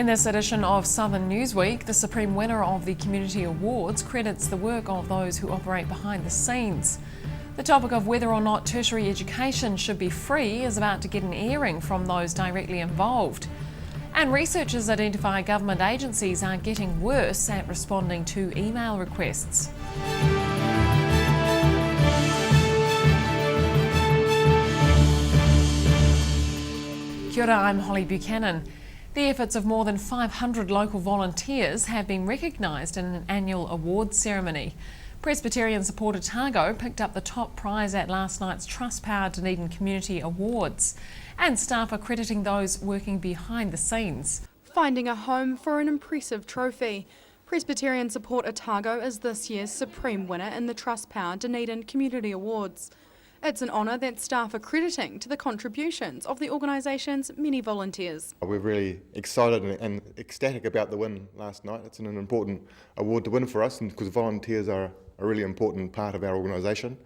In this edition of Southern Newsweek, the supreme winner of the Community Awards credits the work of those who operate behind the scenes. The topic of whether or not tertiary education should be free is about to get an airing from those directly involved. And researchers identify government agencies are getting worse at responding to email requests. Kia ora, I'm Holly Buchanan. The efforts of more than 500 local volunteers have been recognised in an annual awards ceremony. Presbyterian Support Otago picked up the top prize at last night's Trustpower Dunedin Community Awards, and staff are crediting those working behind the scenes. Finding a home for an impressive trophy. Presbyterian Support Otago is this year's supreme winner in the Trustpower Dunedin Community Awards. It's an honour that staff are crediting to the contributions of the organisation's many volunteers. We're really excited and ecstatic about the win last night. It's an important award to win for us, and because volunteers are a really important part of our organisation.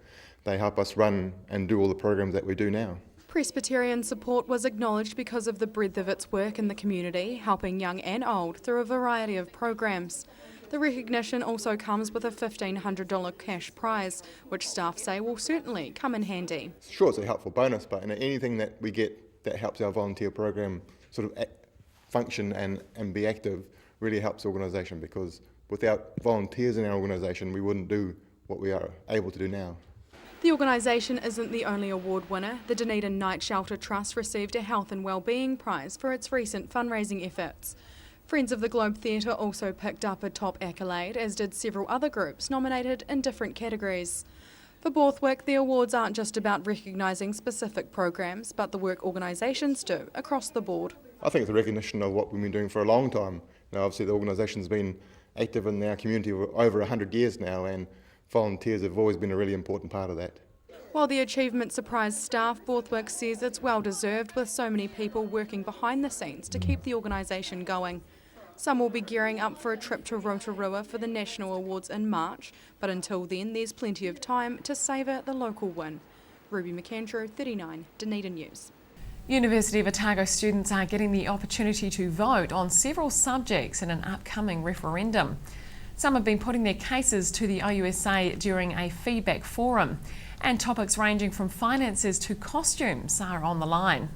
They help us run and do all the programs that we do now. Presbyterian Support was acknowledged because of the breadth of its work in the community, helping young and old through a variety of programs. The recognition also comes with a $1,500 cash prize, which staff say will certainly come in handy. Sure, it's a helpful bonus, but anything that we get that helps our volunteer program sort of function and be active really helps the organisation, because without volunteers in our organisation we wouldn't do what we are able to do now. The organisation isn't the only award winner. The Dunedin Night Shelter Trust received a Health and Wellbeing Prize for its recent fundraising efforts. Friends of the Globe Theatre also picked up a top accolade, as did several other groups nominated in different categories. For Borthwick, the awards aren't just about recognising specific programs, but the work organisations do across the board. I think it's a recognition of what we've been doing for a long time. Now, obviously the organisation's been active in our community for over 100 years now, and volunteers have always been a really important part of that. While the achievement surprised staff, Borthwick says it's well deserved, with so many people working behind the scenes to keep the organisation going. Some will be gearing up for a trip to Rotorua for the National Awards in March, but until then there's plenty of time to savour the local win. Ruby McAndrew, 39, Dunedin News. University of Otago students are getting the opportunity to vote on several subjects in an upcoming referendum. Some have been putting their cases to the OUSA during a feedback forum, and topics ranging from finances to costumes are on the line.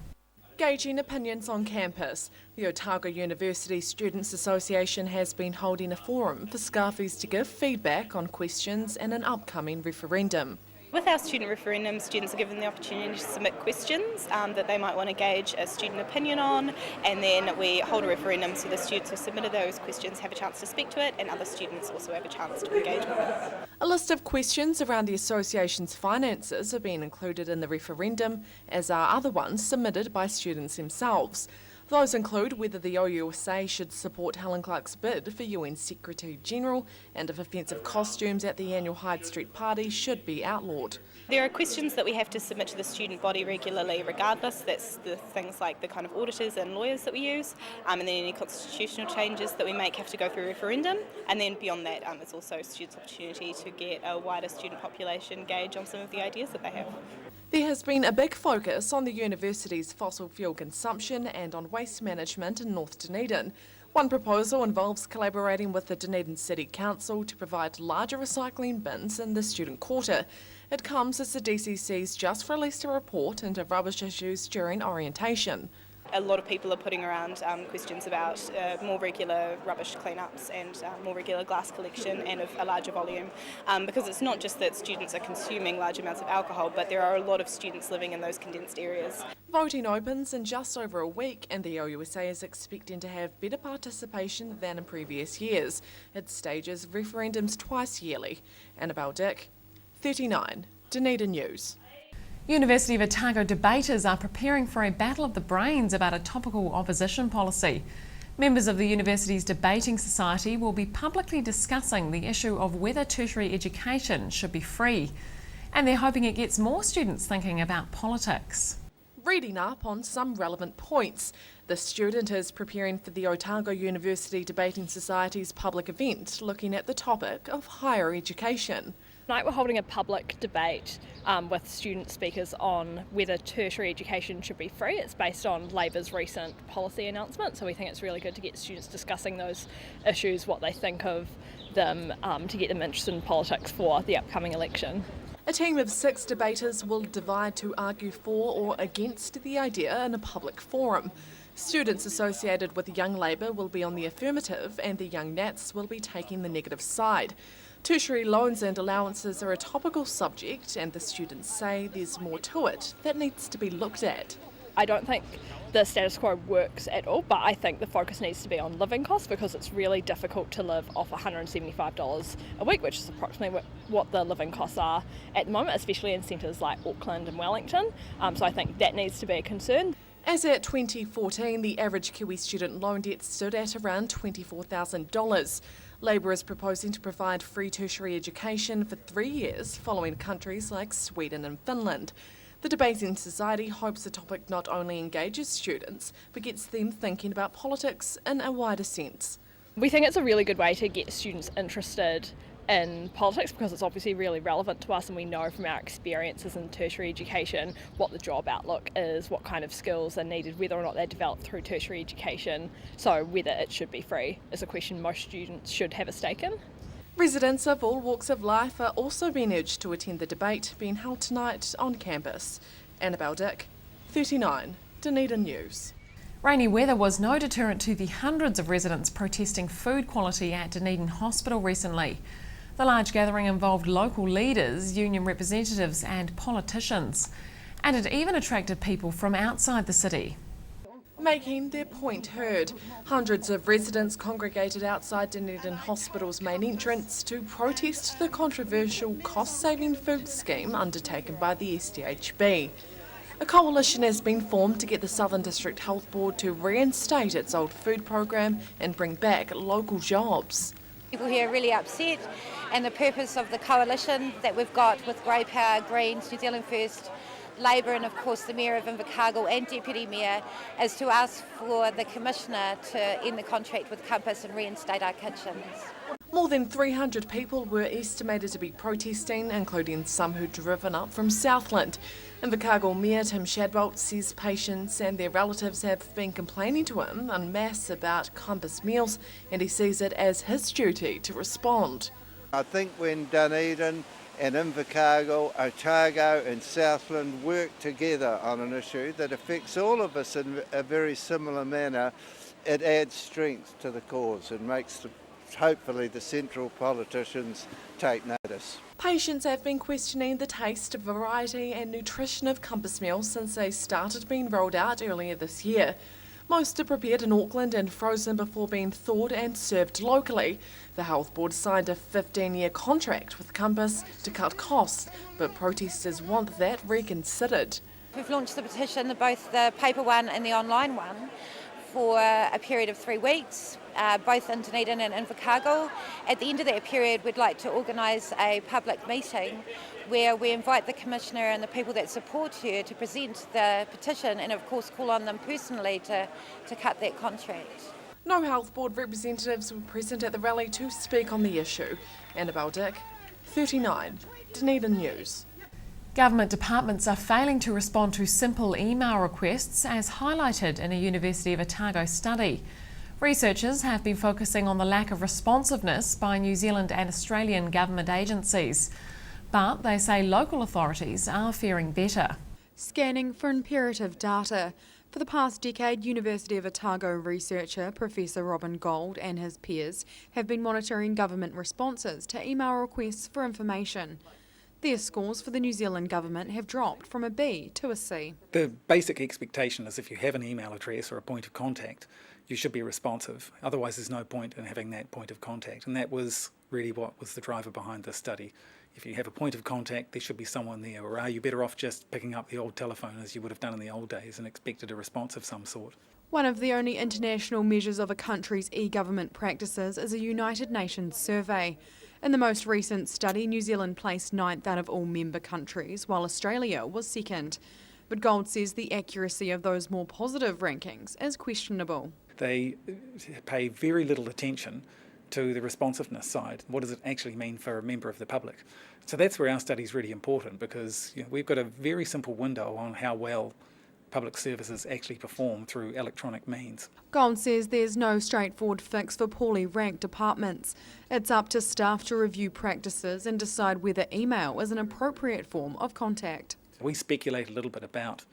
Gauging opinions on campus, the Otago University Students Association has been holding a forum for Scarfies to give feedback on questions in an upcoming referendum. With our student referendum, students are given the opportunity to submit questions that they might want to gauge a student opinion on, and then we hold a referendum so the students who submitted those questions have a chance to speak to it, and other students also have a chance to engage with it. A list of questions around the association's finances are being included in the referendum, as are other ones submitted by students themselves. Those include whether the OUSA should support Helen Clark's bid for UN Secretary General, and if offensive costumes at the annual Hyde Street party should be outlawed. There are questions that we have to submit to the student body regularly regardless. That's the things like the kind of auditors and lawyers that we use, and then any constitutional changes that we make have to go through referendum, and then beyond that it's also students' opportunity to get a wider student population gauge on some of the ideas that they have. There has been a big focus on the university's fossil fuel consumption and on waste management in North Dunedin. One proposal involves collaborating with the Dunedin City Council to provide larger recycling bins in the student quarter. It comes as the DCC's just released a report into rubbish issues during orientation. A lot of people are putting around questions about more regular rubbish cleanups and more regular glass collection and of a larger volume, because it's not just that students are consuming large amounts of alcohol, but there are a lot of students living in those condensed areas. Voting opens in just over a week, and the OUSA is expecting to have better participation than in previous years. It stages referendums twice yearly. Annabelle Dick, 39, Dunedin News. University of Otago debaters are preparing for a battle of the brains about a topical opposition policy. Members of the university's debating society will be publicly discussing the issue of whether tertiary education should be free, and they're hoping it gets more students thinking about politics. Reading up on some relevant points. The student is preparing for the Otago University Debating Society's public event looking at the topic of higher education. Tonight we're holding a public debate with student speakers on whether tertiary education should be free. It's based on Labor's recent policy announcement, so we think it's really good to get students discussing those issues, what they think of them, to get them interested in politics for the upcoming election. A team of 6 debaters will divide to argue for or against the idea in a public forum. Students associated with Young Labour will be on the affirmative and the Young Nats will be taking the negative side. Tertiary loans and allowances are a topical subject and the students say there's more to it that needs to be looked at. I don't think the status quo works at all, but I think the focus needs to be on living costs because it's really difficult to live off $175 a week, which is approximately what the living costs are at the moment, especially in centres like Auckland and Wellington. So I think that needs to be a concern. As at 2014, the average Kiwi student loan debt stood at around $24,000. Labour is proposing to provide free tertiary education for 3 years, following countries like Sweden and Finland. The Debating Society hopes the topic not only engages students, but gets them thinking about politics in a wider sense. We think it's a really good way to get students interested in politics because it's obviously really relevant to us, and we know from our experiences in tertiary education what the job outlook is, what kind of skills are needed, whether or not they're developed through tertiary education. So whether it should be free is a question most students should have a stake in. Residents of all walks of life are also being urged to attend the debate being held tonight on campus. Annabelle Dick, 39, Dunedin News. Rainy weather was no deterrent to the hundreds of residents protesting food quality at Dunedin Hospital recently. The large gathering involved local leaders, union representatives and politicians, and it even attracted people from outside the city. Making their point heard, hundreds of residents congregated outside Dunedin Hospital's main entrance to protest the controversial cost-saving food scheme undertaken by the SDHB. A coalition has been formed to get the Southern District Health Board to reinstate its old food program and bring back local jobs. People here are really upset, and the purpose of the coalition that we've got with Grey Power, Greens, New Zealand First, Labour and of course the Mayor of Invercargill and Deputy Mayor is to ask for the Commissioner to end the contract with Compass and reinstate our kitchens. More than 300 people were estimated to be protesting, including some who'd driven up from Southland. Invercargill Mayor Tim Shadbolt says patients and their relatives have been complaining to him en masse about Compass meals, and he sees it as his duty to respond. I think when Dunedin and Invercargill, Otago and Southland work together on an issue that affects all of us in a very similar manner, it adds strength to the cause and makes hopefully the central politicians take notice. Patients have been questioning the taste, variety and nutrition of Compass meals since they started being rolled out earlier this year. Most are prepared in Auckland and frozen before being thawed and served locally. The Health Board signed a 15-year contract with Compass to cut costs, but protesters want that reconsidered. We've launched the petition, both the paper one and the online one, for a period of 3 weeks, both in Dunedin and Invercargill. At the end of that period, we'd like to organise a public meeting where we invite the Commissioner and the people that support her to present the petition and of course call on them personally to cut that contract. No Health Board representatives were present at the rally to speak on the issue. Annabelle Dick, 39, Dunedin News. Government departments are failing to respond to simple email requests, as highlighted in a University of Otago study. Researchers have been focusing on the lack of responsiveness by New Zealand and Australian government agencies, but they say local authorities are faring better. Scanning for imperative data. For the past decade, University of Otago researcher Professor Robin Gold and his peers have been monitoring government responses to email requests for information. Their scores for the New Zealand government have dropped from a B to a C. The basic expectation is if you have an email address or a point of contact, you should be responsive. Otherwise, there's no point in having that point of contact. And that was really what was the driver behind this study. If you have a point of contact, there should be someone there. Or are you better off just picking up the old telephone as you would have done in the old days and expected a response of some sort? One of the only international measures of a country's e-government practices is a United Nations survey. In the most recent study, New Zealand placed 9th out of all member countries, while Australia was 2nd. But Gold says the accuracy of those more positive rankings is questionable. They pay very little attention to the responsiveness side. What does it actually mean for a member of the public? So that's where our study is really important, because we've got a very simple window on how well public services actually perform through electronic means. Gold says there's no straightforward fix for poorly ranked departments. It's up to staff to review practices and decide whether email is an appropriate form of contact. We speculate a little bit about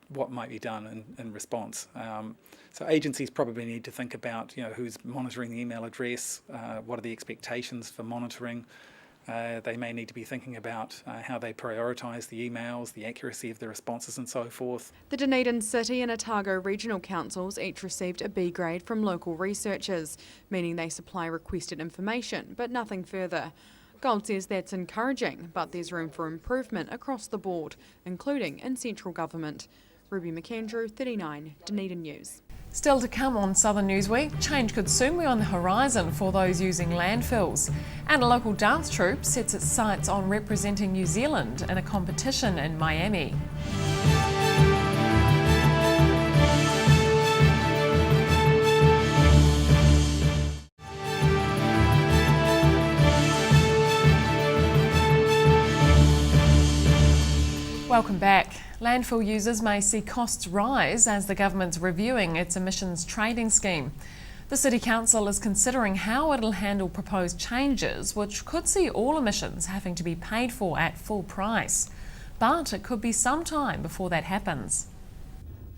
what might be done in response. So agencies probably need to think about who's monitoring the email address, what are the expectations for monitoring. They may need to be thinking about how they prioritise the emails, the accuracy of the responses and so forth. The Dunedin City and Otago Regional Councils each received a B grade from local researchers, meaning they supply requested information, but nothing further. Gold says that's encouraging, but there's room for improvement across the board, including in central government. Ruby McAndrew, 39, Dunedin News. Still to come on Southern Newsweek, change could soon be on the horizon for those using landfills. And a local dance troupe sets its sights on representing New Zealand in a competition in Miami. Welcome back. Landfill users may see costs rise as the government's reviewing its emissions trading scheme. The City Council is considering how it'll handle proposed changes, which could see all emissions having to be paid for at full price. But it could be some time before that happens.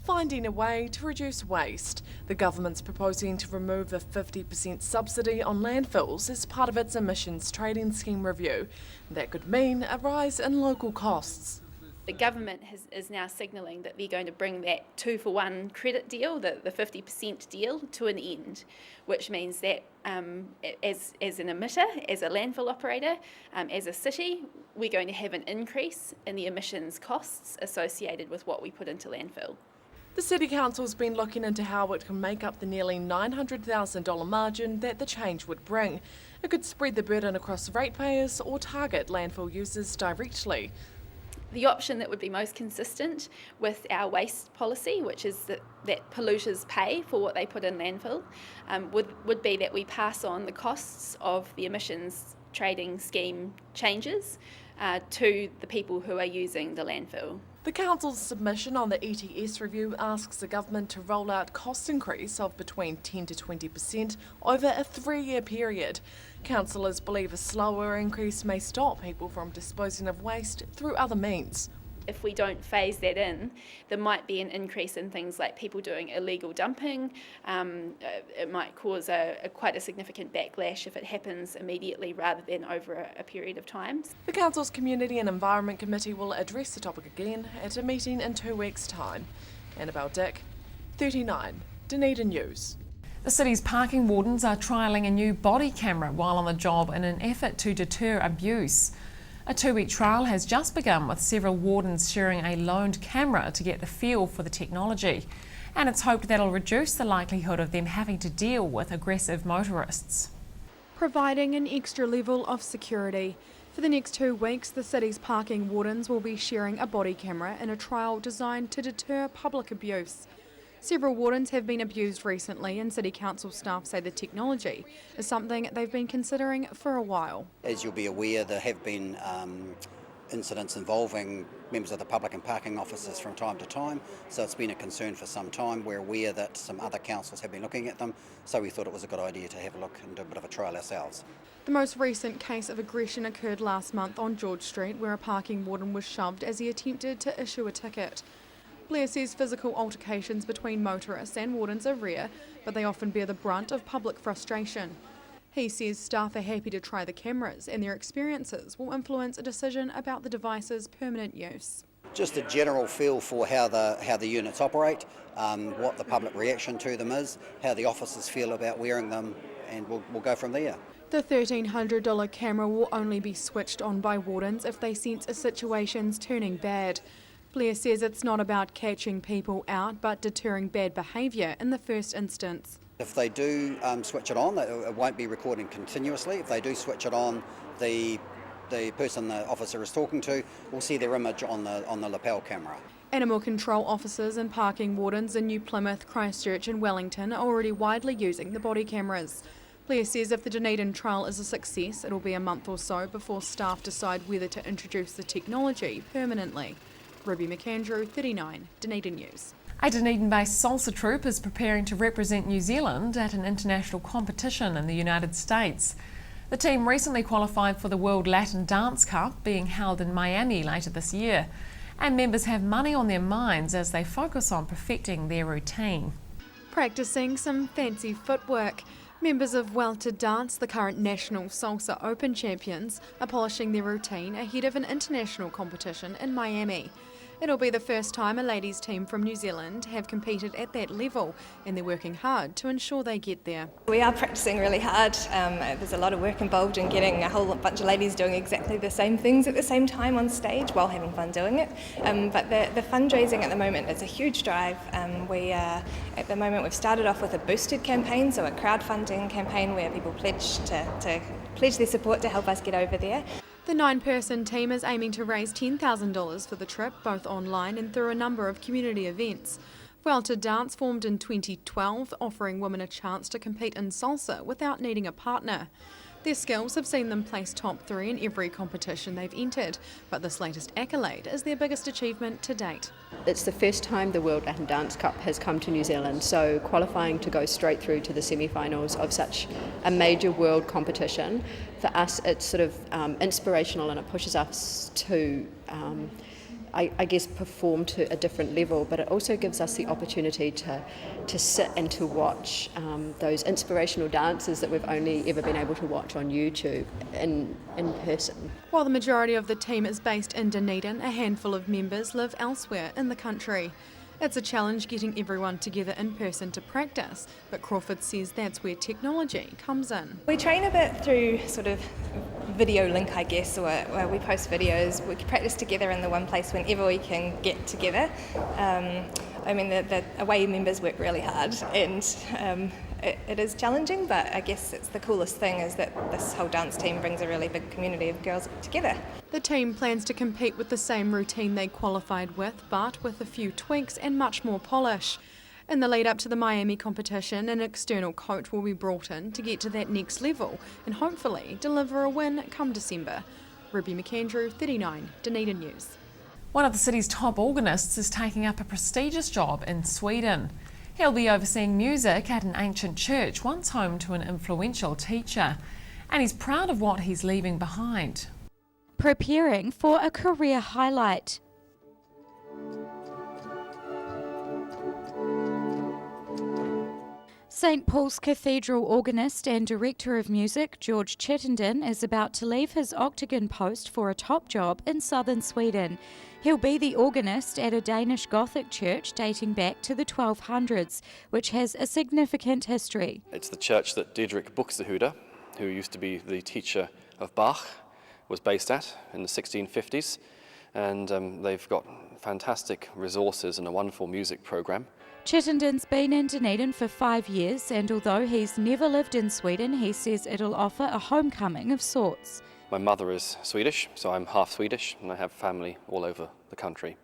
Finding a way to reduce waste. The government's proposing to remove a 50% subsidy on landfills as part of its emissions trading scheme review. That could mean a rise in local costs. The government is now signalling that they're going to bring that 2-for-1 credit deal, the 50% deal, to an end, which means that as an emitter, as a landfill operator, as a city, we're going to have an increase in the emissions costs associated with what we put into landfill. The City Council's been looking into how it can make up the nearly $900,000 margin that the change would bring. It could spread the burden across ratepayers or target landfill users directly. The option that would be most consistent with our waste policy, which is that polluters pay for what they put in landfill, would be that we pass on the costs of the emissions trading scheme changes to the people who are using the landfill. The Council's submission on the ETS review asks the government to roll out cost increase of between 10 to 20% over a 3-year period. Councillors believe a slower increase may stop people from disposing of waste through other means. If we don't phase that in, there might be an increase in things like people doing illegal dumping. It might cause quite a significant backlash if it happens immediately rather than over a period of time. The Council's Community and Environment Committee will address the topic again at a meeting in 2 weeks' time. Annabelle Dick, 39, Dunedin News. The city's parking wardens are trialling a new body camera while on the job in an effort to deter abuse. A 2-week trial has just begun, with several wardens sharing a loaned camera to get the feel for the technology. And it's hoped that'll reduce the likelihood of them having to deal with aggressive motorists. Providing an extra level of security. For the next 2 weeks, the city's parking wardens will be sharing a body camera in a trial designed to deter public abuse. Several wardens have been abused recently, and City Council staff say the technology is something they've been considering for a while. As you'll be aware, there have been incidents involving members of the public and parking officers from time to time, so it's been a concern for some time. We're aware that some other councils have been looking at them, so we thought it was a good idea to have a look and do a bit of a trial ourselves. The most recent case of aggression occurred last month on George Street, where a parking warden was shoved as he attempted to issue a ticket. Blair says physical altercations between motorists and wardens are rare, but they often bear the brunt of public frustration. He says staff are happy to try the cameras, and their experiences will influence a decision about the device's permanent use. Just a general feel for how the units operate, what the public reaction to them is, how the officers feel about wearing them, and we'll go from there. The $1,300 camera will only be switched on by wardens if they sense a situation's turning bad. Blair says it's not about catching people out, but deterring bad behaviour in the first instance. If they do switch it on, it won't be recording continuously. If they do switch it on, the person the officer is talking to will see their image on the lapel camera. Animal control officers and parking wardens in New Plymouth, Christchurch and Wellington are already widely using the body cameras. Blair says if the Dunedin trial is a success, it'll be a month or so before staff decide whether to introduce the technology permanently. Ruby McAndrew, 39, Dunedin News. A Dunedin-based salsa troupe is preparing to represent New Zealand at an international competition in the United States. The team recently qualified for the World Latin Dance Cup being held in Miami later this year, and members have money on their minds as they focus on perfecting their routine. Practicing some fancy footwork. Members of Welter Dance, the current National Salsa Open champions, are polishing their routine ahead of an international competition in Miami. It'll be the first time a ladies team from New Zealand have competed at that level, and they're working hard to ensure they get there. We are practicing really hard. There's a lot of work involved in getting a whole bunch of ladies doing exactly the same things at the same time on stage while having fun doing it. But the fundraising at the moment is a huge drive. At the moment we've started off with a boosted campaign, so a crowdfunding campaign where people pledge to pledge their support to help us get over there. The 9-person team is aiming to raise $10,000 for the trip, both online and through a number of community events. Welter Dance formed in 2012, offering women a chance to compete in salsa without needing a partner. Their skills have seen them place top 3 in every competition they've entered, but this latest accolade is their biggest achievement to date. It's the first time the World Latin Dance Cup has come to New Zealand, so qualifying to go straight through to the semi-finals of such a major world competition, for us it's sort of inspirational, and it pushes us to I guess perform to a different level, but it also gives us the opportunity to sit and to watch those inspirational dances that we've only ever been able to watch on YouTube in person. While the majority of the team is based in Dunedin, a handful of members live elsewhere in the country. It's a challenge getting everyone together in person to practice, but Crawford says that's where technology comes in. We train a bit through sort of video link, I guess, or where we post videos. We can practice together in the one place whenever we can get together. The away members work really hard, and it is challenging, but I guess it's the coolest thing is that this whole dance team brings a really big community of girls together. The team plans to compete with the same routine they qualified with, but with a few tweaks and much more polish. In the lead up to the Miami competition, an external coach will be brought in to get to that next level and hopefully deliver a win come December. Ruby McAndrew, 39, Dunedin News. One of the city's top organists is taking up a prestigious job in Sweden. He'll be overseeing music at an ancient church once home to an influential teacher, and he's proud of what he's leaving behind. Preparing for a career highlight. St Paul's Cathedral organist and director of music George Chittenden is about to leave his octagon post for a top job in southern Sweden. He'll be the organist at a Danish Gothic church dating back to the 1200s, which has a significant history. It's the church that Didrik Buxtehude, who used to be the teacher of Bach, was based at in the 1650s, and they've got fantastic resources and a wonderful music program. Chittenden's been in Dunedin for 5 years, and although he's never lived in Sweden, he says it'll offer a homecoming of sorts. My mother is Swedish, so I'm half Swedish, and I have family all over the country.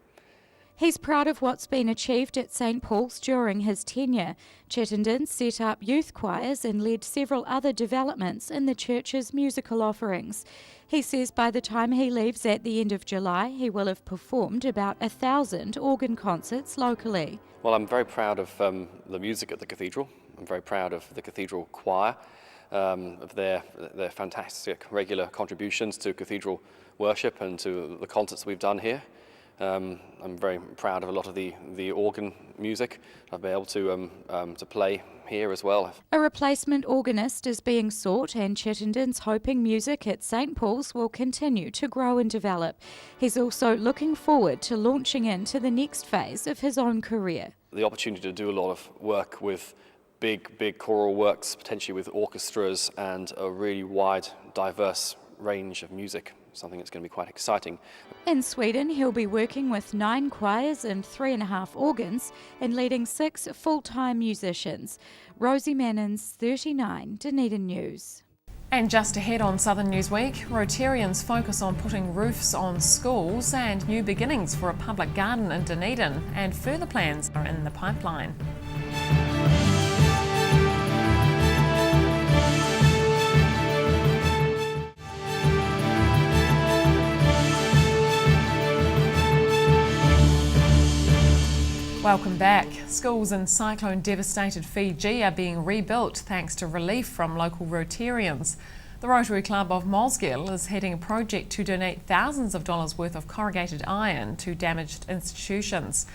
He's proud of what's been achieved at St Paul's during his tenure. Chittenden set up youth choirs and led several other developments in the church's musical offerings. He says by the time he leaves at the end of July, he will have performed about 1,000 organ concerts locally. Well, I'm very proud of the music at the cathedral. I'm very proud of the cathedral choir, of their fantastic regular contributions to cathedral worship and to the concerts we've done here. I'm very proud of a lot of the organ music I've been able to play here as well. A replacement organist is being sought, and Chittenden's hoping music at St Paul's will continue to grow and develop. He's also looking forward to launching into the next phase of his own career. The opportunity to do a lot of work with big choral works, potentially with orchestras, and a really wide, diverse range of music. Something that's going to be quite exciting. In Sweden, he'll be working with 9 choirs and 3.5 organs and leading 6 full-time musicians. Rosie Mannins, 39, Dunedin News. And just ahead on Southern Newsweek, Rotarians focus on putting roofs on schools and new beginnings for a public garden in Dunedin, and further plans are in the pipeline. Welcome back. Schools in cyclone-devastated Fiji are being rebuilt thanks to relief from local Rotarians. The Rotary Club of Mosgiel is heading a project to donate thousands of dollars worth of corrugated iron to damaged institutions.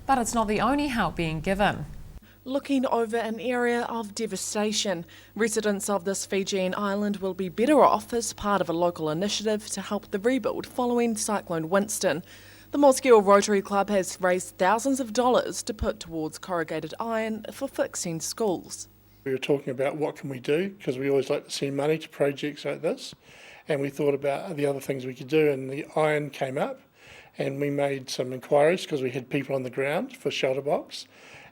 But it's not the only help being given. Looking over an area of devastation, residents of this Fijian island will be better off as part of a local initiative to help the rebuild following Cyclone Winston. The Mosgiel Rotary Club has raised thousands of dollars to put towards corrugated iron for fixing schools. We were talking about what can we do, because we always like to send money to projects like this, and we thought about the other things we could do, and the iron came up, and we made some inquiries because we had people on the ground for shelter box,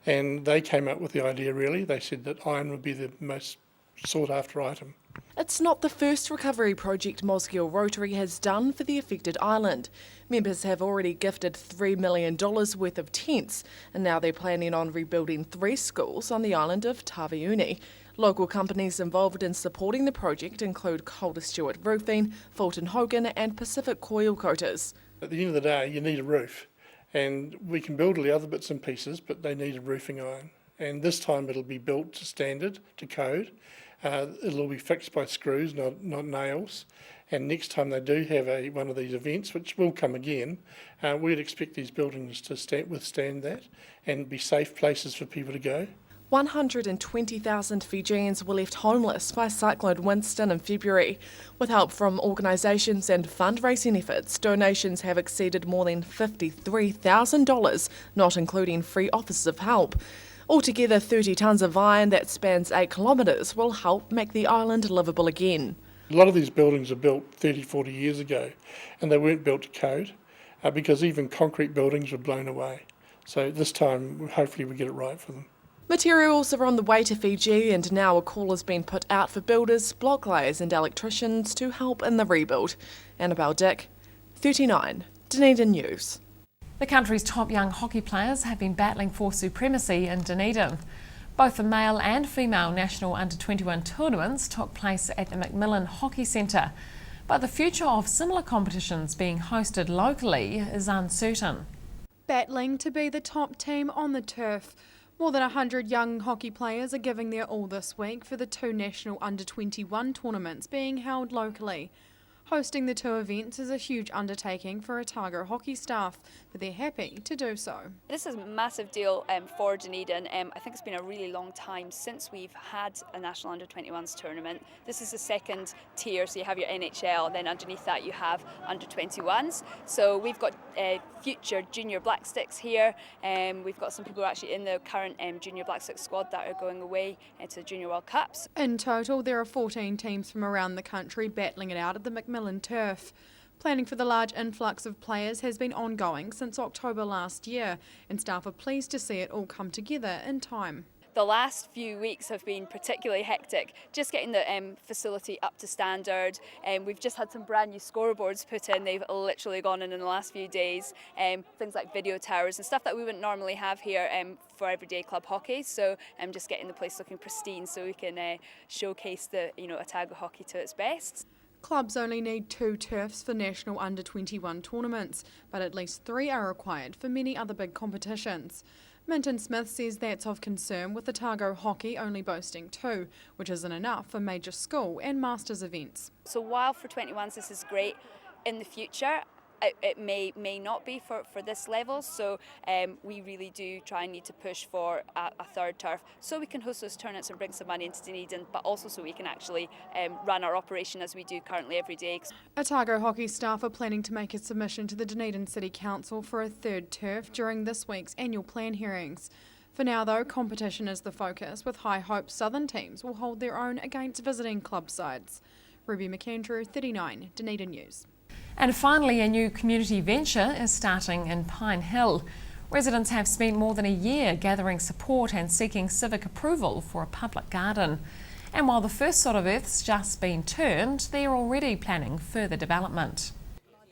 and they came up with the idea really. They said that iron would be the most sought after item. It's not the first recovery project Mosgiel Rotary has done for the affected island. Members have already gifted $3 million worth of tents, and now they're planning on rebuilding 3 schools on the island of Taveuni. Local companies involved in supporting the project include Calder Stewart Roofing, Fulton Hogan and Pacific Coil Coaters. At the end of the day, you need a roof, and we can build all the other bits and pieces, but they need a roofing iron. And this time it'll be built to standard, to code. It'll be fixed by screws, not nails. And next time they do have one of these events, which will come again, we'd expect these buildings to withstand that and be safe places for people to go. 120,000 Fijians were left homeless by Cyclone Winston in February. With help from organisations and fundraising efforts, donations have exceeded more than $53,000, not including free offers of help. Altogether, 30 tonnes of iron that spans 8 kilometres will help make the island livable again. A lot of these buildings were built 30, 40 years ago, and they weren't built to code because even concrete buildings were blown away. So this time, hopefully we get it right for them. Materials are on the way to Fiji, and now a call has been put out for builders, block layers and electricians to help in the rebuild. Annabelle Dick, 39, Dunedin News. The country's top young hockey players have been battling for supremacy in Dunedin. Both the male and female national under-21 tournaments took place at the Macmillan Hockey Centre, but the future of similar competitions being hosted locally is uncertain. Battling to be the top team on the turf. More than 100 young hockey players are giving their all this week for the 2 national under-21 tournaments being held locally. Hosting the 2 events is a huge undertaking for Otago hockey staff, but they're happy to do so. This is a massive deal for Dunedin. I think it's been a really long time since we've had a national under-21s tournament. This is the second tier, so you have your NHL, then underneath that you have under-21s. So we've got future junior Black Sticks here. We've got some people who are actually in the current junior Black Sticks squad that are going away to the Junior World Cups. In total, there are 14 teams from around the country battling it out at the Macmillan turf. Planning for the large influx of players has been ongoing since October last year, and staff are pleased to see it all come together in time. The last few weeks have been particularly hectic, just getting the facility up to standard. We've just had some brand new scoreboards put in. They've literally gone in the last few days. Things like video towers and stuff that we wouldn't normally have here for everyday club hockey. So just getting the place looking pristine so we can showcase the Otago hockey to its best. Clubs only need 2 turfs for national under-21 tournaments, but at least 3 are required for many other big competitions. Minton Smith says that's of concern, with Otago hockey only boasting 2, which isn't enough for major school and masters events. So while for 21s this is great, in the future it may not be for this level, so we really do try and need to push for a 3rd turf so we can host those tournaments and bring some money into Dunedin, but also so we can actually run our operation as we do currently every day. Otago hockey staff are planning to make a submission to the Dunedin City Council for a 3rd turf during this week's annual plan hearings. For now though, competition is the focus, with high hopes Southern teams will hold their own against visiting club sides. Ruby McAndrew, 39, Dunedin News. And finally, a new community venture is starting in Pine Hill. Residents have spent more than a year gathering support and seeking civic approval for a public garden. And while the first sod of earth's just been turned, they're already planning further development.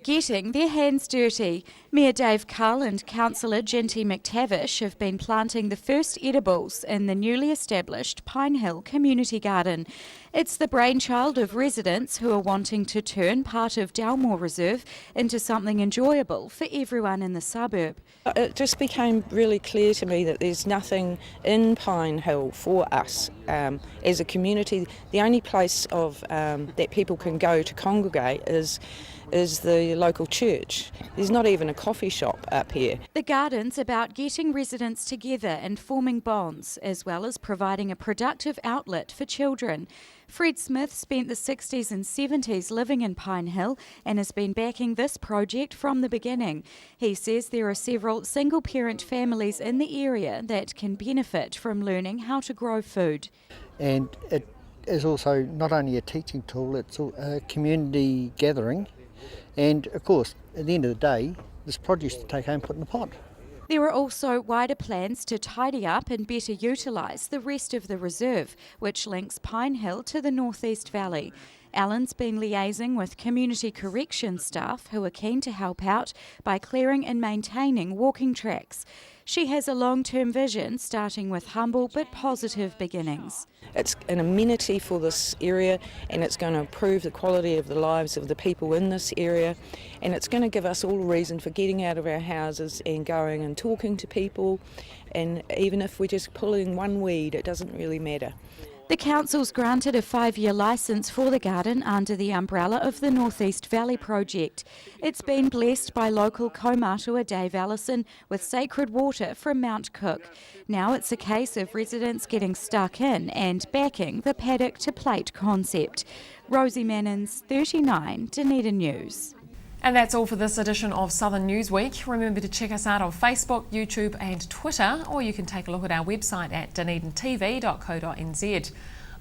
getting their hands dirty. Mayor Dave Cull and Councillor Ginty McTavish have been planting the first edibles in the newly established Pine Hill Community Garden. It's the brainchild of residents who are wanting to turn part of Dalmore Reserve into something enjoyable for everyone in the suburb. It just became really clear to me that there's nothing in Pine Hill for us as a community. The only place that people can go to congregate is the local church. There's not even a coffee shop up here. The garden's about getting residents together and forming bonds, as well as providing a productive outlet for children. Fred Smith spent the 60s and 70s living in Pine Hill and has been backing this project from the beginning. He says there are several single-parent families in the area that can benefit from learning how to grow food. And it is also not only a teaching tool, it's a community gathering. And of course, at the end of the day, there's produce to take home and put in the pot. There are also wider plans to tidy up and better utilise the rest of the reserve, which links Pine Hill to the Northeast Valley. Alan's been liaising with community corrections staff who are keen to help out by clearing and maintaining walking tracks. She has a long-term vision, starting with humble but positive beginnings. It's an amenity for this area, and it's going to improve the quality of the lives of the people in this area, and it's going to give us all a reason for getting out of our houses and going and talking to people, and even if we're just pulling one weed, it doesn't really matter. The council's granted a 5-year licence for the garden under the umbrella of the Northeast Valley project. It's been blessed by local kaumātua Dave Allison with sacred water from Mount Cook. Now it's a case of residents getting stuck in and backing the paddock to plate concept. Rosie Mannins, 39, Dunedin News. And that's all for this edition of Southern Newsweek. Remember to check us out on Facebook, YouTube and Twitter, or you can take a look at our website at dunedintv.co.nz.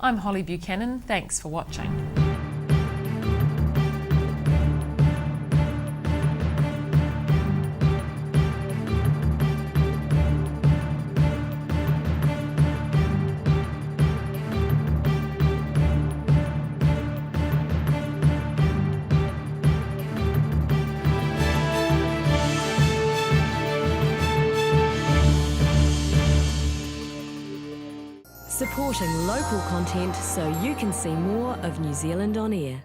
I'm Holly Buchanan. Thanks for watching. Supporting local content so you can see more of New Zealand on air.